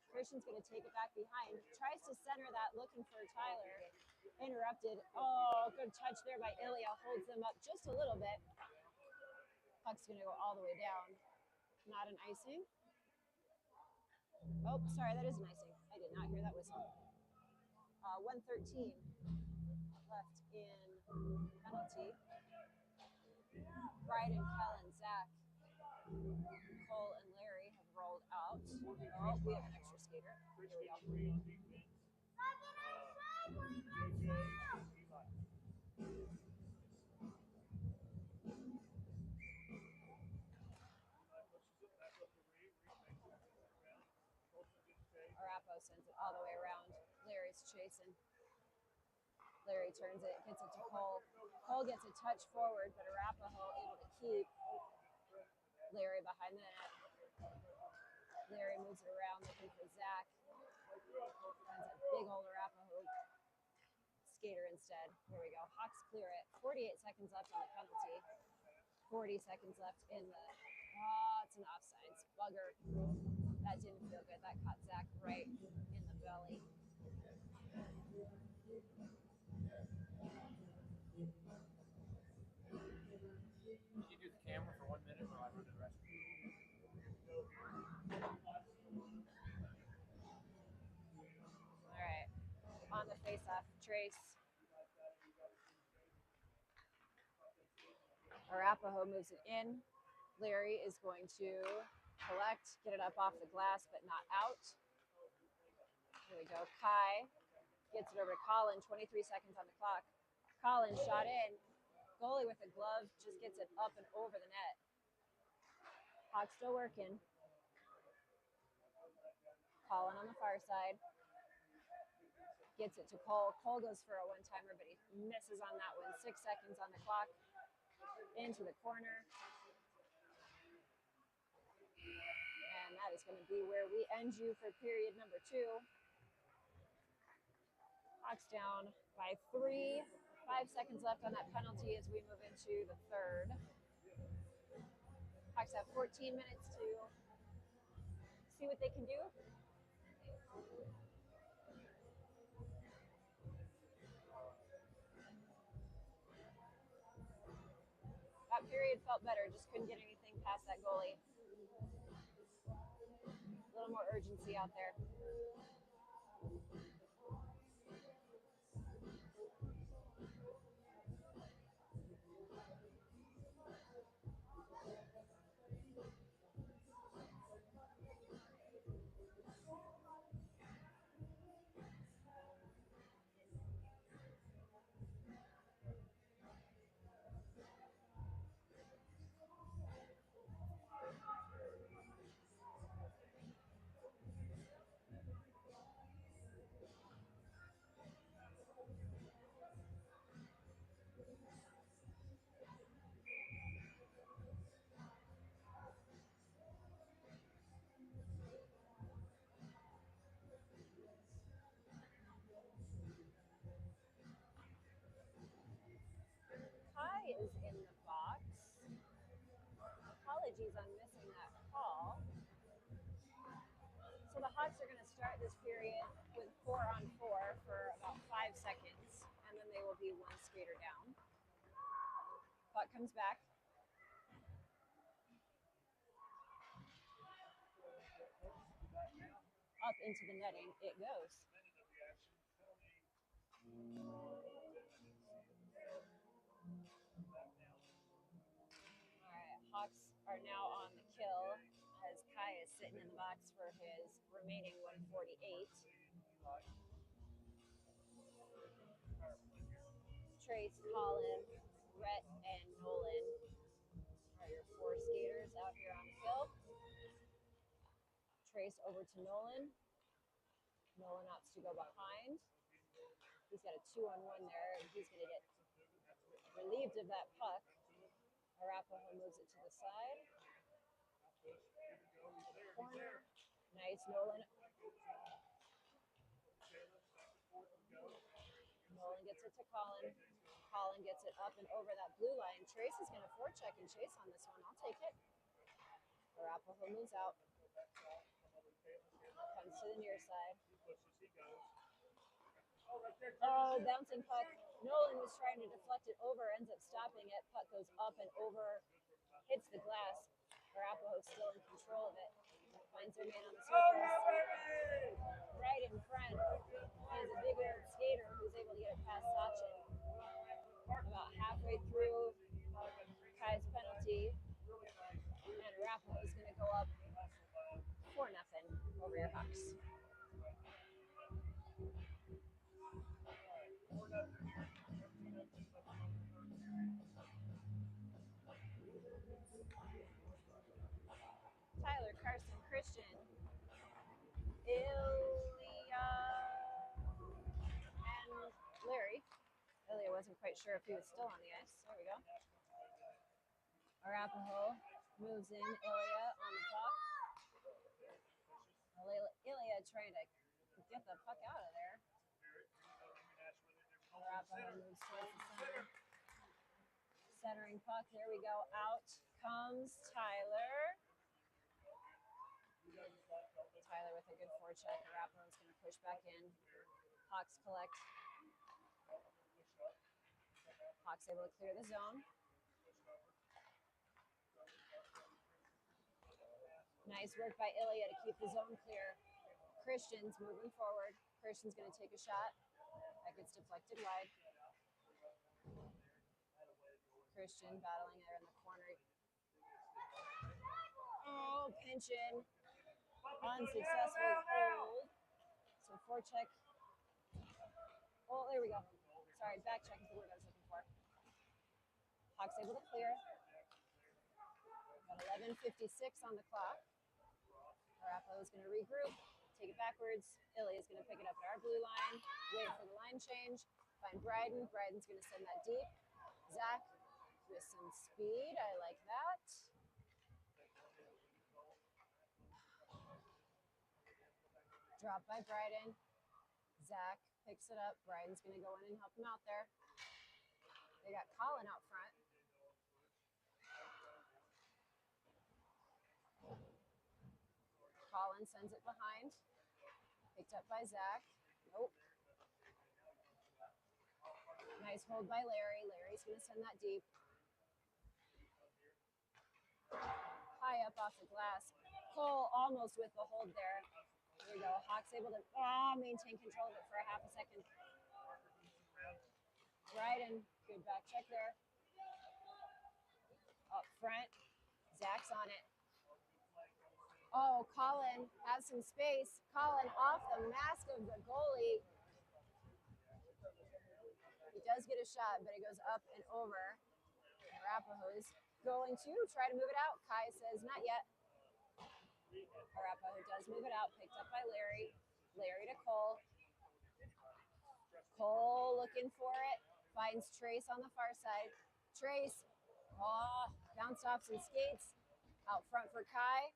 [SPEAKER 2] Christian's going to take it back behind. Tries to center that, looking for Tyler. Interrupted. Oh, good touch there by Ilya. Holds them up just a little bit. Puck's going to go all the way down. Not an icing. Oh, sorry, that is an icing. I did not hear that whistle. 1:13 left in penalty. Bryden, Kellen, Zach, Cole, and Larry have rolled out. Oh, we have an extra skater. Here we go. Arapahoe sends it all the way around. Larry's chasing. Larry turns it, gets it to Cole. Cole gets a touch forward, but Arapahoe able to keep Larry behind the net. Larry moves it around, looking for Zach. Finds a big old Arapahoe skater instead. Here we go. Hawks clear it. 48 seconds left on the penalty. 40 seconds left in the... Oh, it's an offsides. Bugger. That didn't feel good. That caught Zach right in the belly.
[SPEAKER 3] Can you do the camera for 1 minute while I run to the restroom?
[SPEAKER 2] All right. On the face-off, Trace. Arapahoe moves it in. Larry is going to collect, get it up off the glass, but not out. Here we go. Kai gets it over to Colin. 23 seconds on the clock. Colin shot in. Goalie with a glove just gets it up and over the net. Hawks still working. Colin on the far side. Gets it to Cole. Cole goes for a one-timer, but he misses on that one. 6 seconds on the clock. Into the corner. And that is going to be where we end you for period number 2. Hawks down by 3. 5 seconds left on that penalty as we move into the third. Hawks have 14 minutes to see what they can do. That period felt better, just couldn't get anything past that goalie. A little more urgency out there. on missing that call. So the Hawks are going to start this period with 4-on-4 for about 5 seconds, and then they will be one skater down. Puck comes back. Up into the netting it goes. All right, Hawks are now on the kill as Kai is sitting in the box for his remaining 148. Trace, Colin, Rhett, and Nolan are your 4 skaters out here on the kill. Trace over to Nolan. Nolan opts to go behind. He's got a 2-on-1 there, and he's going to get relieved of that puck. Arapahoe moves it to the side. Corner. Nice, Nolan. Nolan gets it to Colin. Colin gets it up and over that blue line. Trace is going to forecheck and chase on this one. I'll take it. Arapahoe moves out. Comes to the near side. Oh, bouncing puck. Nolan was trying to deflect it over, ends up stopping it. Puck goes up and over, hits the glass. Arapahoe still in control of it. Finds their man on the surface. Right in front is a big old skater who's able to get it past Sachin. About halfway through Kai's penalty, and Arapahoe is going to go up 4-0 over your Hawks. Tyler, Carson, Christian, Ilya, and Larry. Ilya wasn't quite sure if he was still on the ice. There we go. Arapahoe moves in. Ilya on the puck. Ilya trying to get the puck out of there. Arapahoe moves towards the center. Centering puck. There we go. Out comes Tyler. Tyler with a good forecheck. Arapahoe's going to push back in. Hawks collect. Hawks able to clear the zone. Nice work by Ilya to keep the zone clear. Christian's moving forward. Christian's going to take a shot. That gets deflected wide. Christian battling there in the corner. Oh, pinching. Unsuccessful hold. So forecheck. Oh, there we go. Sorry, back check is the word I was looking for. Hawks able to clear. Got 11:56 on the clock. Arapahoe is going to regroup, take it backwards. Ilya is going to pick it up at our blue line, wait for the line change, find Bryden. Bryden's going to send that deep. Zach with some speed. I like that. Drop by Bryden. Zach picks it up. Bryden's going to go in and help him out there. They got Colin out front. Colin sends it behind. Picked up by Zach. Nope. Nice hold by Larry. Larry's going to send that deep. High up off the glass. Cole almost with the hold there. There we go. Hawks able to maintain control of it for a half a second. Bryden, good back check there. Up front. Zach's on it. Oh, Colin has some space. Colin off the mask of the goalie. He does get a shot, but it goes up and over. Arapahoe is going to try to move it out. Kai says not yet. Arapahoe does move it out, picked up by Larry. Larry to Cole. Cole looking for it. Finds Trace on the far side. Trace, bounced off some skates. Out front for Kai.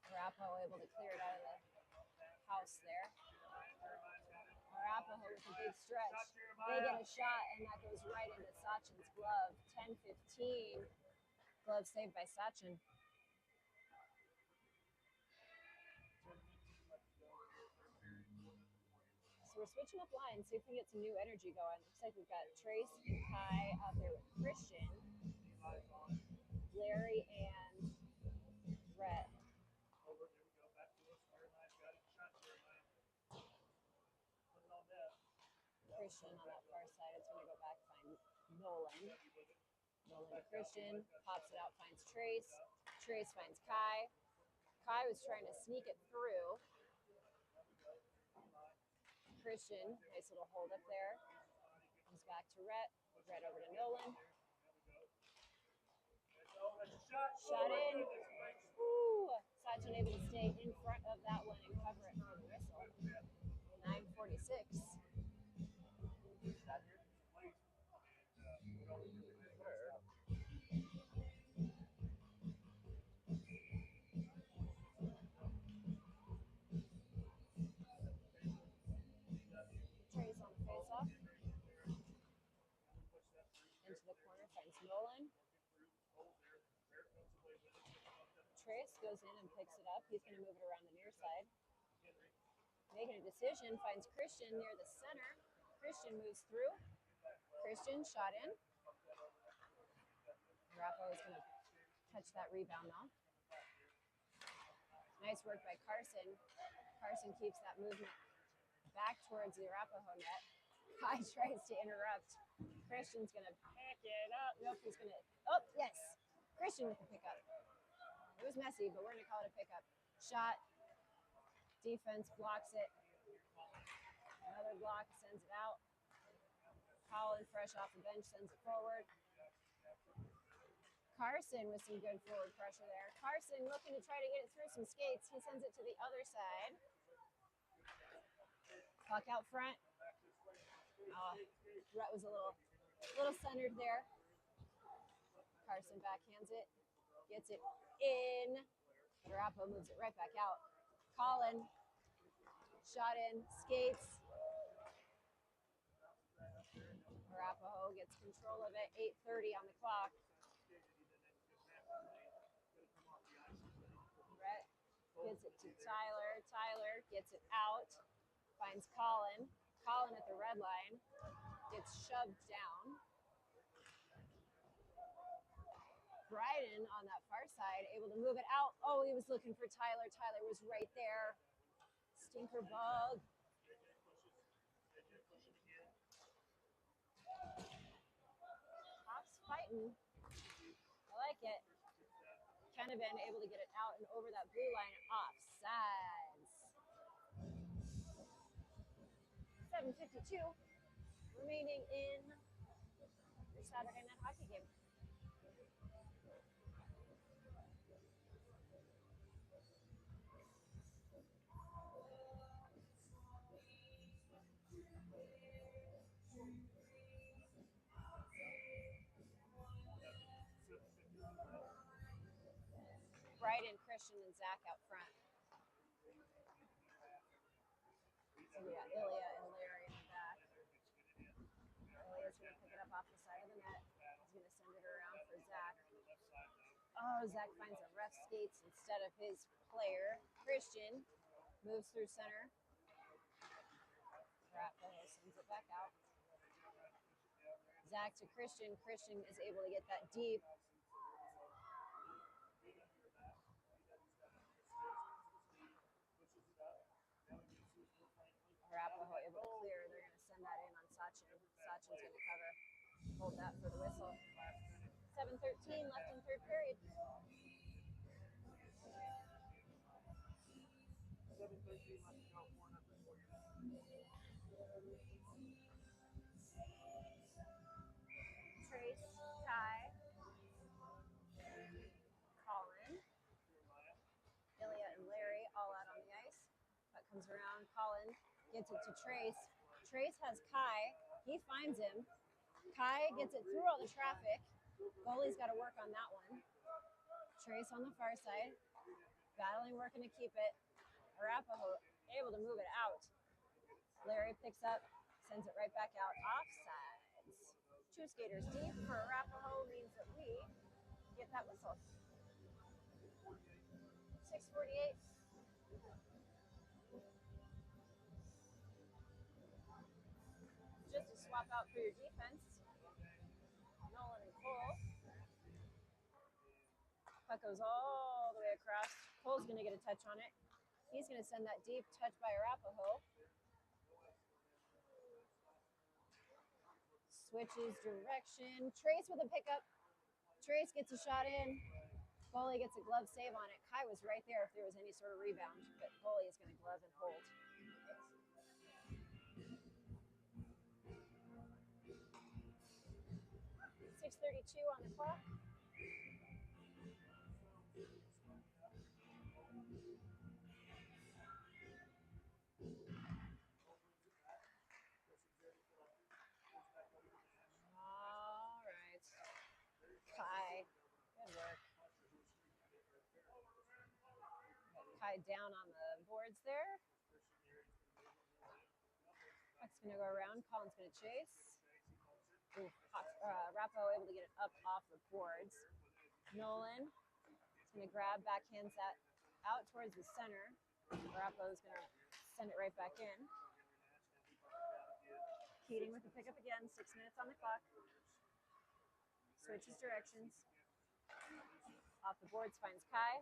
[SPEAKER 2] Arapahoe able to clear it out of the house there. Arapahoe with a big stretch. They get a shot, and that goes right into Sachin's glove. 10-15. Glove saved by Sachin. So we're switching up lines, see if we can get some new energy going. Looks like we've got Trace and Kai out there with Christian, Larry, and Rhett. Christian on that far side. It's going to go back, find Nolan. Nolan to Christian, pops it out, finds Trace. Trace finds Kai. Kai was trying to sneak it through. Christian, nice little hold up there. Comes back to Rhett. Rhett over to Nolan. Shot in. Woo! Sachin able to stay in front of that one and cover it for the whistle. 9:46. Trace on the face-off. Into the corner, finds Nolan. Trace goes in and picks it up. He's going to move it around the near side. Making a decision, finds Christian near the center. Christian moves through. Christian shot in. Arapahoe is going to catch that rebound though. Nice work by Carson. Carson keeps that movement back towards the Arapahoe net. Kai tries to interrupt. Christian's going to pick it up. Nope, he's going to, oh, yes. Christian with the pickup. It was messy, but we're going to call it a pickup. Shot. Defense blocks it. Another block sends it out. Colin, fresh off the bench, sends it forward. Carson with some good forward pressure there. Carson looking to try to get it through some skates. He sends it to the other side. Puck out front. Rhett was a little centered there. Carson backhands it. Gets it in. Arapahoe moves it right back out. Colin. Shot in. Skates. Arapahoe gets control of it. 8:30 on the clock. Rhett gets it to Tyler. Tyler gets it out. Finds Colin. Colin at the red line. Gets shoved down. Bryden on that far side, able to move it out. Oh, he was looking for Tyler. Tyler was right there. Stinker bug. Hawks fighting. I like it. Kennevan able to get it out and over that blue line. Offsides. 7:52 remaining in your Saturday night hockey game. Bryden, Christian, and Zach out front. So we got Ilya and Larry in the back. Ilya's going to pick it up off the side of the net. He's going to send it around for Zach. Oh, Zach finds a ref skates instead of his player. Christian moves through center. Arapahoe sends it back out. Zach to Christian. Christian is able to get that deep. Arapahoe able to clear. They're going to send that in on Sachin. Sachin's going to cover. Hold that for the whistle. 7:13 left in third period. Trace, Kai, Colin, Ilya, and Larry all out on the ice. Puck comes around. Colin gets it to Trace. Trace has Kai. He finds him. Kai gets it through all the traffic. Goalie's got to work on that one. Trace on the far side. Battling, working to keep it. Arapahoe able to move it out. Larry picks up, sends it right back out. Offsides. Two skaters deep for Arapahoe means that we get that whistle. 6:48. Just to swap out for your defense. Nolan and Cole. Puck goes all the way across. Cole's going to get a touch on it. He's going to send that deep touch by Arapahoe. Switches direction. Trace with a pickup. Trace gets a shot in. Goalie gets a glove save on it. Kai was right there if there was any sort of rebound, but goalie is going to glove and hold. 6:32 on the clock. All right. Kai, good work. Kai down on the boards there. Puck's going to go around. Colin's going to chase. Ooh, Arapahoe able to get it up off the boards. Nolan is going to grab, backhands that out towards the center. Arapahoe is going to send it right back in. Keating with the pickup again. 6 minutes on the clock. Switches directions. Off the boards finds Kai.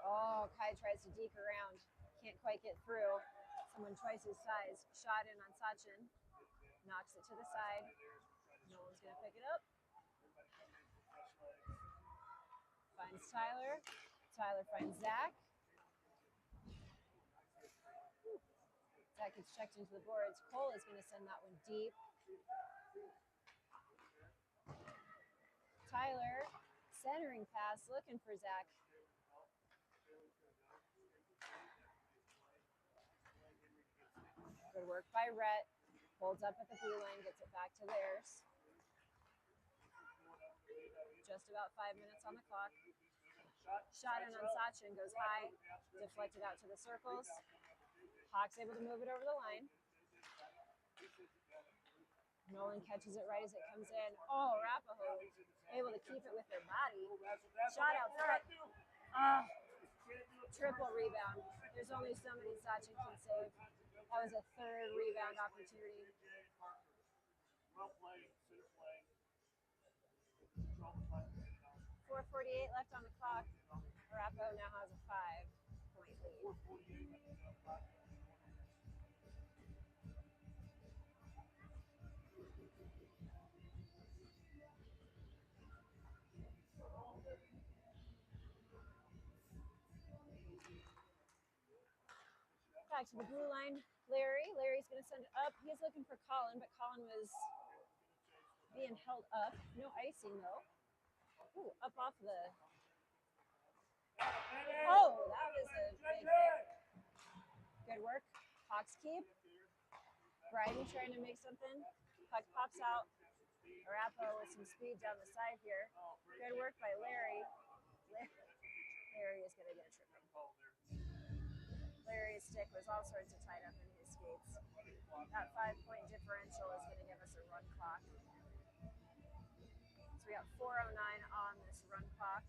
[SPEAKER 2] Oh, Kai tries to deke around. Can't quite get through. Someone twice his size. Shot in on Sachin. Knocks it to the side. No one's going to pick it up. Finds Tyler. Tyler finds Zach. Zach gets checked into the boards. Cole is going to send that one deep. Tyler, centering pass, looking for Zach. Good work by Rhett. Holds up at the blue line, gets it back to theirs. Just about 5 minutes on the clock. Shot in on Sachin, goes high, deflected out to the circles. Hawks able to move it over the line. Nolan catches it right as it comes in. Oh, Arapahoe able to keep it with their body. Shot out front. Triple rebound. There's only so many Sachin can save. That was a third rebound opportunity. 4:48 left on the clock. Arapahoe now has a 5-point lead. Back to the blue line. Larry's going to send it up. He's looking for Colin, but Colin was being held up. No icing, though. Ooh, up off the... Oh, that was a big hit. Good work. Hawks keep. Bryden trying to make something. Puck pops out. Arapahoe with some speed down the side here. Good work by Larry. Larry is going to get a tripping. Larry's stick was all sorts of tied up in his skates. That 5-point differential is going to give us a run clock. So we got 4:09 on this run clock.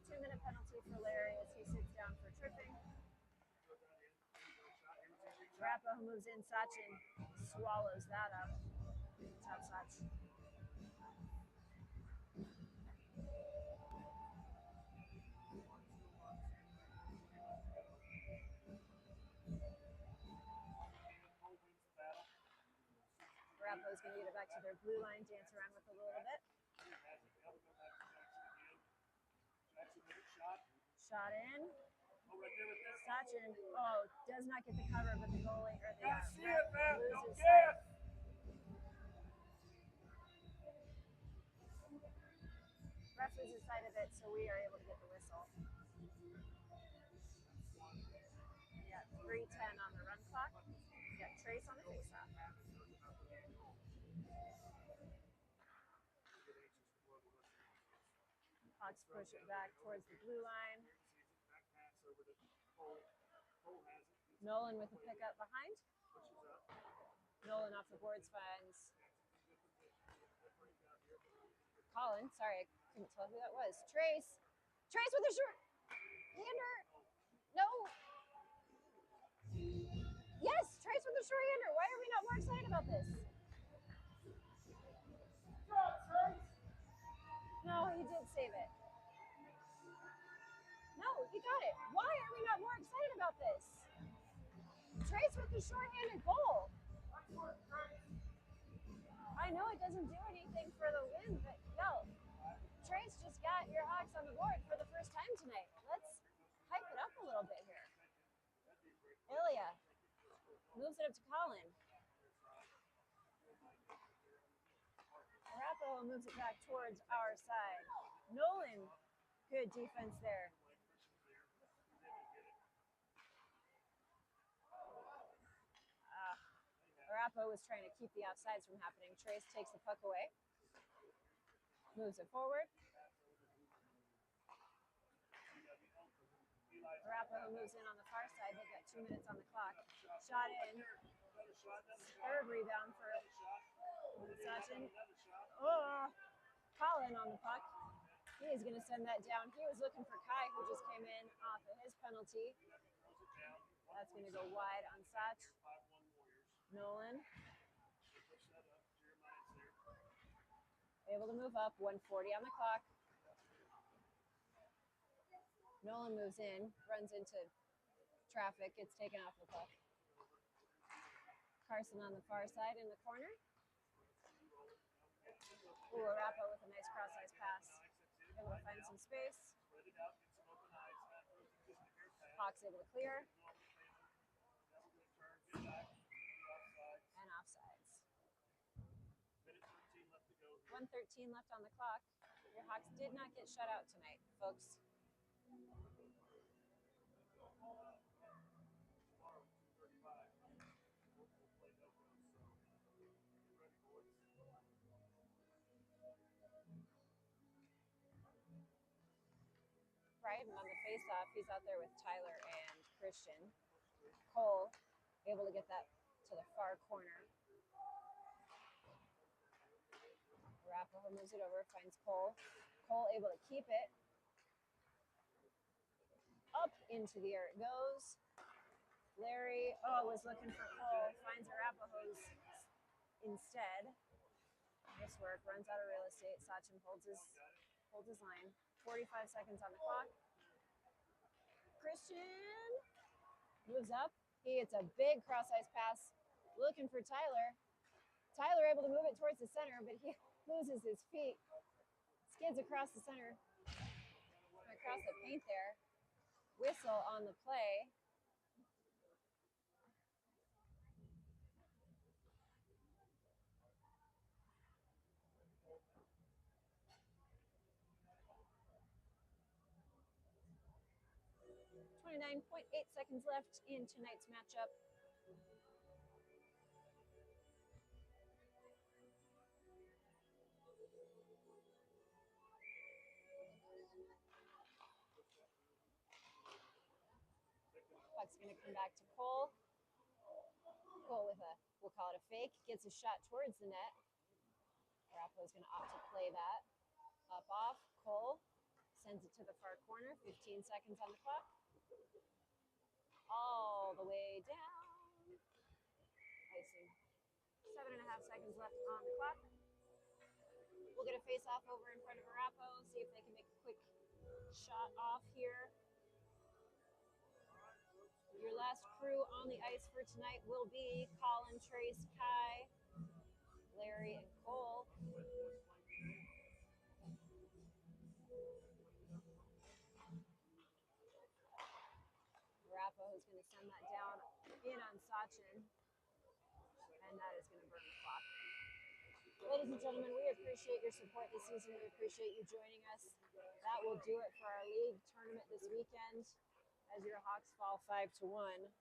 [SPEAKER 2] Two-minute penalty for Larry as he sits down for tripping. Arapahoe moves in. Sachin swallows that up. Tough Sach. Arapahoe's going to get it back to their blue line, dance around with a little bit. Shot in. Sachin, does not get the cover, but the goalie or the ref loses sight. Ref loses sight of it, so we are able to get the whistle. We got 3:10 on the run clock. We got Trace on the faceoff. Hawks push it back towards the blue line. Nolan with the pickup behind. Nolan off the boards finds Colin. Sorry, I couldn't tell who that was. Trace. Trace with a short hander. No. Yes, Trace with a short hander. Why are we not more excited about this? No, he did save it. No, he got it. Why are we not more excited about this? Trace with the short-handed goal. I know it doesn't do anything for the win, but yo, Trace just got your Hawks on the board for the first time tonight. Let's hype it up a little bit here. Ilya moves it up to Colin. Arapahoe moves it back towards our side. Nolan, good defense there. Arapahoe was trying to keep the offsides from happening. Trace takes the puck away. Moves it forward. Arapahoe moves in on the far side. They've got 2 minutes on the clock. Shot in. Third rebound for Sachin. Oh, Colin on the puck. He is going to send that down. He was looking for Kai, who just came in off of his penalty. That's going to go wide on Sach. Nolan. Able to move up. 1:40 on the clock. Nolan moves in, runs into traffic, gets taken off the puck. Carson on the far side in the corner. Ooh, Arapahoe with a nice cross-ice pass. Able to find some space. Hawks able to clear. And offsides. 1:13 left on the clock. Your Hawks did not get shut out tonight, folks. Right, on the face-off, he's out there with Tyler and Christian. Cole able to get that to the far corner. Arapahoe moves it over, finds Cole. Cole able to keep it. Up into the air it goes. Larry, was looking for Cole, finds Arapahoe's instead. Nice work, runs out of real estate. Sachin holds his line. 45 seconds on the clock. Christian moves up. He gets a big cross-ice pass, looking for Tyler. Tyler able to move it towards the center, but he loses his feet. Skids across the center, across the paint there. Whistle on the play. .8 seconds left in tonight's matchup. Puck's going to come back to Cole. Cole with we'll call it a fake, gets a shot towards the net. Arapahoe's going to opt to play that. Up off, Cole sends it to the far corner. 15 seconds on the clock. All the way down. Icing. 7.5 seconds left on the clock. We'll get a face-off over in front of Arapahoe, see if they can make a quick shot off here. Your last crew on the ice for tonight will be Colin, Trace, Kai, Larry, and Cole. Arapahoe is going to send that down in on Sachin, and that is going to burn the clock. Ladies and gentlemen, we appreciate your support this season. We appreciate you joining us. That will do it for our league tournament this weekend as your Hawks fall 5-1.